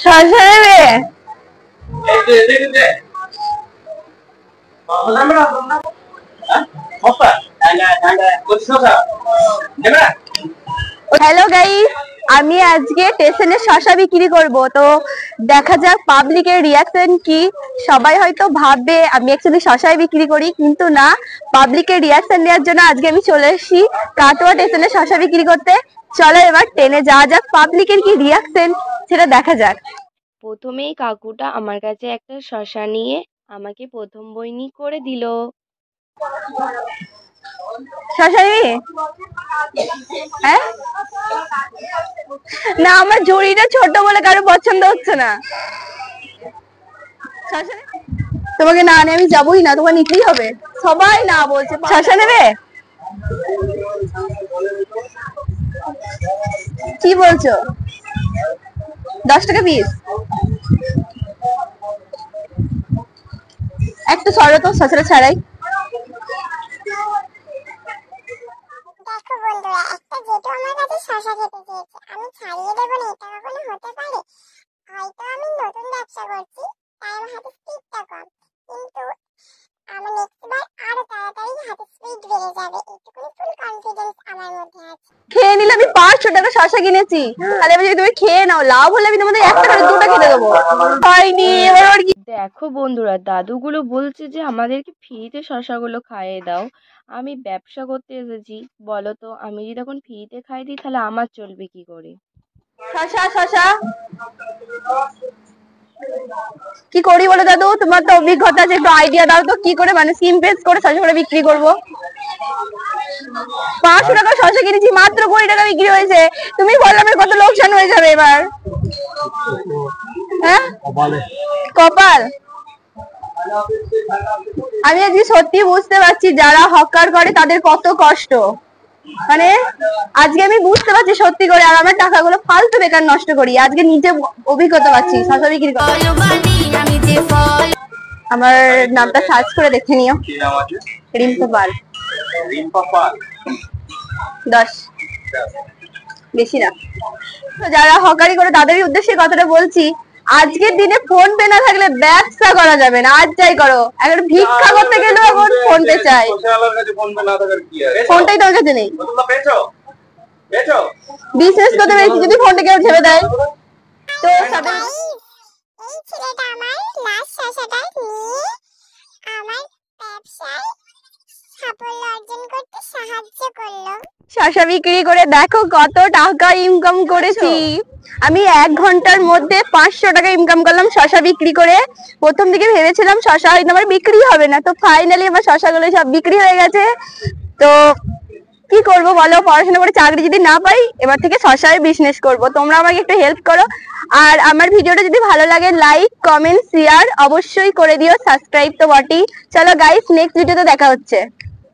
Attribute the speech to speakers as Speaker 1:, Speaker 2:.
Speaker 1: শসা নেবে? Hello guys, আমি আজকে স্টেশনে শসা বিক্রি করব। তো দেখা যাক পাবলিকের রিয়াকশন কি। সবাই হয়তো ভাববে আমি অ্যাকচুয়ালি শসাই বিক্রি করি, কিন্তু না, পাবলিকের রিয়াকশন নেওয়ার জন্য আজকে আমি চলে এসেছি কাটোয়া স্টেশনে শসা বিক্রি করতে। চলো এবার ট্রেনে যাওয়া যাক, পাবলিকের কি রিয়াকশন সেটা দেখা যাক।
Speaker 2: প্রথমেই কাকুটা আমার কাছে একটা শসা নিয়ে আমাকে প্রথম বইনি করে দিল।
Speaker 1: শসা নিবি? হ্যাঁ না, আমার ঝুড়িটা ছোট বলে কারো পছন্দ হচ্ছে না। তোমাকে না নিয়ে আমি যাবোই না, তোমাকে নিতেই হবে। সবাই না বলছে। শসা নেবে? কি বলছো? 10 টাকা পিস? একটু সরো তো, শসাটা ছাড়াই।
Speaker 3: দেখো বন্ধুরা, একটা যেহেতু আমার কাছে শসা খেতে চেয়েছে, আমি ছাড়িয়ে দেবো না, এটা কখনো হতে পারে? হয়তো আমি নতুন ব্যবসা করছি তাই আমার হাতে স্পিডটা কম, কিন্তু আমার নেক্সট বার আরো তাড়াতাড়ি হাতে স্পিড বেড়ে যাবে, এইটুকুনি ফুল কনফিডেন্স আমার মধ্যে আছে।
Speaker 1: খেয়ে নিলে আমি 500 টাকা শসা কিনেছি, তাহলে যদি তুমি খেয়ে নাও, লাভ হলে আমি তোমাদের 1 টাকা 2টা খেতে দেবো। হয়নি এবার কি?
Speaker 2: দেখো বন্ধুরা, দাদুগুলো বলছে যে আমাদেরকে ফ্রিতে শসাগুলো খাইয়ে দাও। আমি ব্যবসা করতে এসেছি, বলো তো আমি যদি এখন ফ্রিতে খাই দিই তাহলে আমার চলবে কি করে?
Speaker 1: শসা শসা কি করি বলো দাদু? তোমার তো অভিজ্ঞতা আছে, একটু আইডিয়া দাও তো কি করে মানে সিম্পল করে শসা করে বিক্রি করব। 500 টাকা শসা কিনেছি, মাত্র 20 টাকা বিক্রি হয়েছে। তুমি বললে আমার কত লোকসান হয়ে যাবে এবার। হ্যাঁ কপাল। আমি আজকে সত্যি বুঝতে পারছি যারা হকার করে তাদের কত কষ্ট। মানে আজকে আমি বুঝতে পারছি সত্যি করে, আর আমার টাকাগুলো ফালতু বেকার নষ্ট করি। আজকে নিজে অভিজ্ঞতা পাচ্ছি শসা বিক্রি করে। আমার নামটা সার্চ করে দেখে নিও। রিম্পা পাল। 10, বেশি না। তো যারা হকারি করে তাদেরই উদ্দেশ্যে কথাটা বলছি, আজকের দিনে ফোন পে না থাকলে ব্যবসা করা যাবে না। আজ যাই করো, এখন ভিক্ষা করতে গেলেও এখন ফোন পে চাই। ফোনটাই তোর কাছে নেই, বিজনেস করতে পেরেছি যদি ফোনটা কেউ ছেড়ে দেয় তো।
Speaker 3: এই ছেলেটা আমার লাস্ট শসাটা নিয়ে আমার ব্যবসায় সাফল্য অর্জন করতে সাহায্য করলো।
Speaker 1: শসা বিক্রি করে দেখো কত টাকা ইনকাম করেছি আমি। 1 ঘন্টার মধ্যে 500 টাকা ইনকাম করলাম শসা বিক্রি করে। প্রথম দিকে ভেবেছিলাম শসা হয়তো আমার বিক্রি হবে না, তো ফাইনালি আমার শসাগুলো সব বিক্রি হয়ে গেছে। তো কি করব বলো, পড়াশোনা করে চাকরি যদি না পাই, এবার থেকে শসার বিজনেস করব। তোমরা আমাকে একটু হেল্প করো, আর আমার ভিডিওটা যদি ভালো লাগে লাইক কমেন্ট শেয়ার অবশ্যই করে দিও, সাবস্ক্রাইব তো বটেই। চলো গাইস, নেক্সট ভিডিওতে দেখা হচ্ছে।